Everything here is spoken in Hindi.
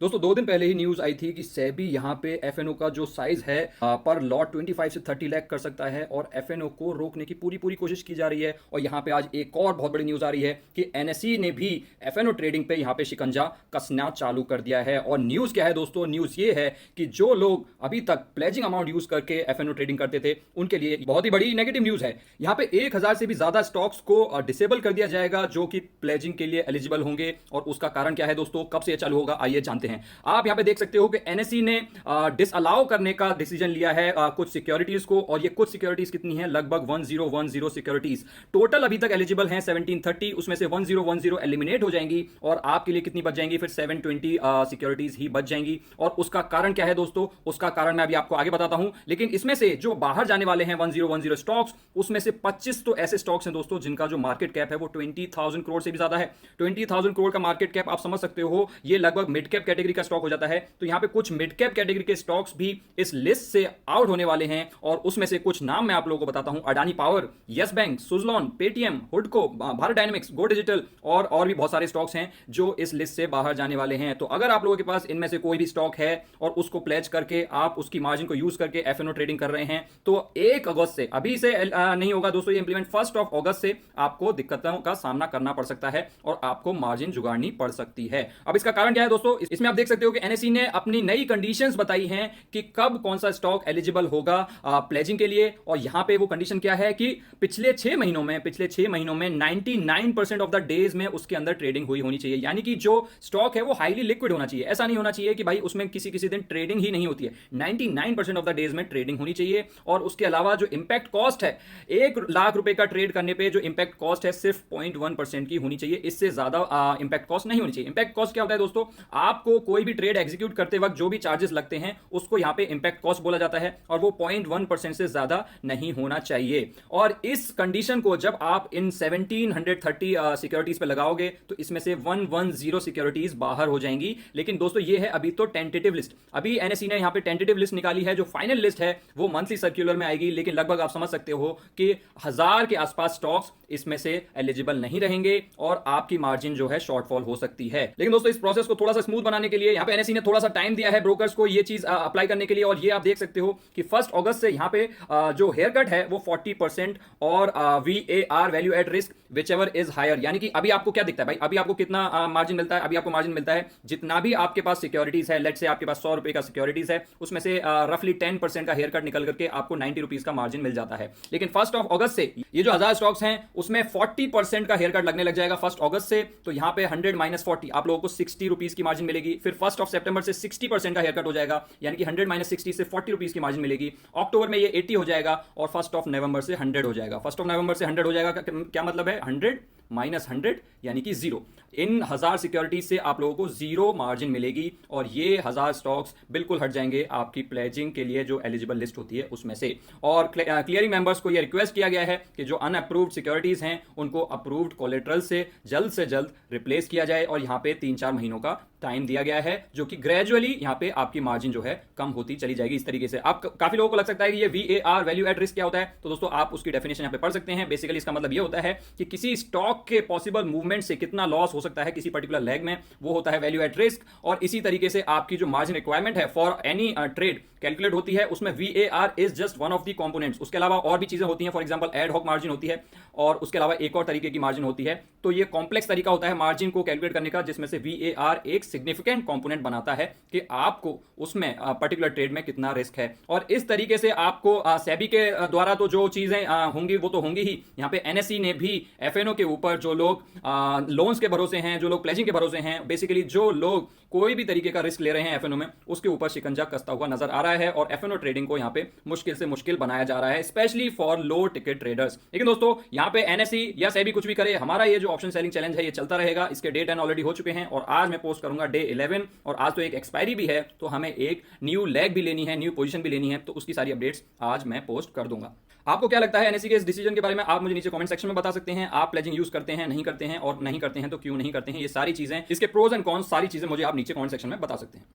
दोस्तों 2 दिन पहले ही न्यूज आई थी कि सेबी यहाँ पे एफएनओ का जो साइज है पर लॉट 25 से 30 लाख कर सकता है और एफएनओ को रोकने की पूरी पूरी कोशिश की जा रही है। और यहाँ पे आज एक और बहुत बड़ी न्यूज आ रही है कि एनएसई ने भी एफएनओ ट्रेडिंग पे यहाँ पे शिकंजा कसना चालू कर दिया है। और न्यूज क्या है दोस्तों, न्यूज ये है कि जो लोग अभी तक प्लेजिंग अमाउंट यूज करके एफएनओ ट्रेडिंग करते थे उनके लिए बहुत ही बड़ी नेगेटिव न्यूज है। यहाँ पे 1000 से भी ज्यादा स्टॉक्स को डिसेबल कर दिया जाएगा जो कि प्लेजिंग के लिए एलिजिबल होंगे। और उसका कारण क्या है दोस्तों, कब से ये चालू होगा, आइए जानते हैं। आप यहां पे देख सकते हो कि एनएसई ने डिसअलाउ करने का डिसीजन लिया है कुछ सिक्योरिटीज को। और ये कुछ सिक्योरिटीज कितनी है, लगभग 1010 सिक्योरिटीज टोटल अभी तक एलिजिबल हैं 1730, उसमें से 1010 एलिमिनेट हो जाएंगी और आपके लिए कितनी बच जाएंगी, फिर 720 सिक्योरिटीज ही बच जाएंगी। और उसका कारण क्या है दोस्तों, उसका कारण मैं अभी आपको आगे बताता हूं। लेकिन इसमें से जो बाहर जाने वाले हैं 1010 स्टॉक्स, उसमें से 25 तो ऐसे स्टॉक्स हैं दोस्तों जिनका जो मार्केट कैप है वो 20,000 करोड़ से भी ज्यादा है। 20,000 करोड़ का मार्केट कैप आप समझ सकते हो, ये लगभग मिड कैप कैटेगरी का स्टॉक हो जाता है। तो यहां पे कुछ मिड कैप कैटेगरी के स्टॉक्स भी इस लिस्ट से आउट होने वाले हैं। और उसमें से कुछ नाम मैं आप लोगों को बताता हूं, Adani power, yes bank, Suzlon, Paytm, हुडको, भारत डायनेमिक्स, गो डिजिटल और भी बहुत सारे स्टॉक्स हैं जो इस लिस्ट से बाहर जाने वाले हैं। तो अगर आप लोगों के पास इनमें से कोई भी स्टॉक है और उसको प्लेज करके आप उसकी मार्जिन को यूज करके एफएनओ ट्रेडिंग कर रहे हैं तो 1 अगस्त से, अभी से नहीं होगा दोस्तों ये इंप्लीमेंट, 1 अगस्त से आपको दिक्कतों का सामना करना पड़ सकता है और आपको मार्जिन जुगाड़नी पड़ सकती है। अब इसका कारण क्या है दोस्तों, इसमें आप देख सकते हो कि एनएसई ने अपनी नई कंडीशंस बताई हैं कि कब कौन सा स्टॉक एलिजिबल होगा प्लेजिंग के लिए। और यहां पे वो कंडीशन क्या है कि पिछले 6 महीनों में 99% ऑफ द डेज में उसके अंदर ट्रेडिंग हुई होनी चाहिए। यानी कि जो स्टॉक है वो हाईली लिक्विड होना चाहिए। ऐसा नहीं होना चाहिए कि भाई उसमें किसी दिन ट्रेडिंग ही नहीं होती है। 99% ऑफ द डेज में ट्रेडिंग होनी चाहिए। और उसके अलावा जो इंपैक्ट कॉस्ट है, 1 लाख रुपए का ट्रेड करने पे जो इंपैक्ट कॉस्ट है सिर्फ 0.1% की होनी चाहिए, इससे ज्यादा इंपैक्ट कॉस्ट नहीं होनी चाहिए। इंपैक्ट कॉस्ट क्या होता है दोस्तों, आपको कोई भी ट्रेड एग्जीक्यूट करते वक्त जो भी चार्जेस लगते हैं उसको यहां पे इंपैक्ट कॉस्ट बोला जाता है और वो 0.1% से ज्यादा नहीं होना चाहिए। और इस कंडीशन को जब आप इन 1730 सिक्योरिटीज पे लगाओगे तो इसमें से 110 सिक्योरिटीज बाहर हो जाएंगी। लेकिन दोस्तों ये है अभी तो टेंटेटिव लिस्ट, अभी एनएसई ने यहां पे टेंटेटिव लिस्ट निकाली है। जो फाइनल लिस्ट है वो मंथली सर्कुलर में आएगी। लेकिन लगभग आप समझ सकते हो कि 1000 के आसपास स्टॉक्स इसमें से एलिजिबल नहीं रहेंगे और आपकी मार्जिन जो है शॉर्टफॉल हो सकती है। लेकिन दोस्तों इस प्रोसेस को थोड़ा सा स्मूथ बनाने के लिए यहाँ पे एनएसई ने थोड़ा सा टाइम दिया है ब्रोकर्स को ये चीज अप्लाई करने के लिए। और ये आप देख सकते हो कि 1 अगस्त से यहाँ पे जो हेयर कट है वो 40% और VAR value at risk whichever is higher. यानी कि अभी आपको क्या दिखता है भाई, अभी आपको कितना मार्जिन मिलता है, अभी आपको मार्जिन मिलता है जितना भी आपके पास सिक्योरिटीज है। लेट से आपके पास 100 रुपए का सिक्योरिटीज है, उसमें से रफली 10% का हेयर कट निकल करके आपको 90 रुपीज का मार्जिन मिल जाता है। लेकिन 1 अगस्त से ये जो 1000 स्टॉक्स हैं उसमें 40% का हेयर कट लगने लग जाएगा 1 अगस्त से। तो यहाँ पे 100 - 40 आप लोगों को 60 रुपीज की मार्जिन मिलेगी। फिर 1 सितंबर से 60% का हेयर कट हो जाएगा, यानी कि 100 - 60 से 40 रुपीज की मार्जिन मिलेगी। अक्टूबर में ये 80 हो जाएगा और 1 नवंबर से 100 हो जाएगा। 1 नवंबर से 100 हो जाएगा, क्या मतलब है, 100 - 100 यानी कि 0। इन 1000 सिक्योरिटीज से आप लोगों को 0 मार्जिन मिलेगी और ये 1000 स्टॉक्स बिल्कुल हट जाएंगे आपकी प्लेजिंग के लिए जो एलिजिबल लिस्ट होती है उसमें से। और क्लियरिंग मेंबर्स को ये रिक्वेस्ट किया गया है कि जो अनअप्रूव्ड सिक्योरिटीज हैं उनको अप्रूव्ड कोलेट्रल से जल्द रिप्लेस किया जाए। और यहाँ पे 3-4 महीनों का टाइम दिया गया है जो कि ग्रेजुअली यहाँ पे आपकी मार्जिन जो है कम होती चली जाएगी इस तरीके से। आप काफी लोगों को लग सकता है कि ये VAR वैल्यू एट रिस्क क्या होता है, तो दोस्तों आप उसकी डेफिनेशन यहाँ पे पढ़ सकते हैं। बेसिकली इसका मतलब ये होता है कि किसी स्टॉक के पॉसिबल मूवमेंट से कितना लॉस हो सकता है किसी पर्टिकुलर लेग में, वो होता है वैल्यू एट रिस्क। और इसी तरीके से आपकी जो मार्जिन रिक्वायरमेंट है फॉर एनी ट्रेड कैलकुलेट होती है, उसमें VAR is just one of the components. उसके अलावा और भी चीजें होती हैं, for example ad hoc margin होती है और उसके अलावा एक और तरीके की मार्जिन होती है। तो ये कॉम्प्लेक्स तरीका होता है मार्जिन को कैलकुलेट करने का जिसमें से VAR एक सिग्निफिकेंट कंपोनेंट बनाता है कि आपको उसमें पर्टिकुलर ट्रेड में कितना रिस्क है। और इस तरीके से आपको सेबी के द्वारा तो जो चीजें होंगी वो तो होंगी ही। यहाँ पे एनएसई ने भी एफएनओ के ऊपर जो लोग लोन्स के भरोसे हैं, जो लोग प्लेजिंग के भरोसे हैं, बेसिकली जो लोग कोई भी तरीके का रिस्क ले रहे हैं एफएनओ में, उसके ऊपर शिकंजा कसता हुआ नजर आ रहा है और एफएनओ ट्रेडिंग को यहाँ पे मुश्किल से मुश्किल बनाया जा रहा है, specially for low ticket traders. लेकिन दोस्तों यहाँ पे एनएसई या सेबी कुछ भी करे, हमारा ये जो ऑप्शन सेलिंग चैलेंज है ये चलता रहेगा। इसके डे 10 ऑलरेडी हो चुके हैं और आज मैं पोस्ट करूंगा डे 11। और आज तो एक एक्सपायरी भी है, तो हमें एक न्यू लेग भी लेनी है, न्यू पोजीशन भी लेनी है, तो उसकी सारी अपडेट्स आज मैं पोस्ट कर दूंगा। आपको क्या लगता है एनएसई के इस डिसीजन के बारे में, आप मुझे नीचे कमेंट सेक्शन में बता सकते हैं। आप प्लेजिंग यूज करते हैं, नहीं करते हैं, और नहीं करते हैं तो क्यों नहीं करते हैं, ये सारी चीजें, इसके प्रोज एंड कॉन्स सारी चीजें मुझे आप नीचे कमेंट सेक्शन में बता सकते हैं।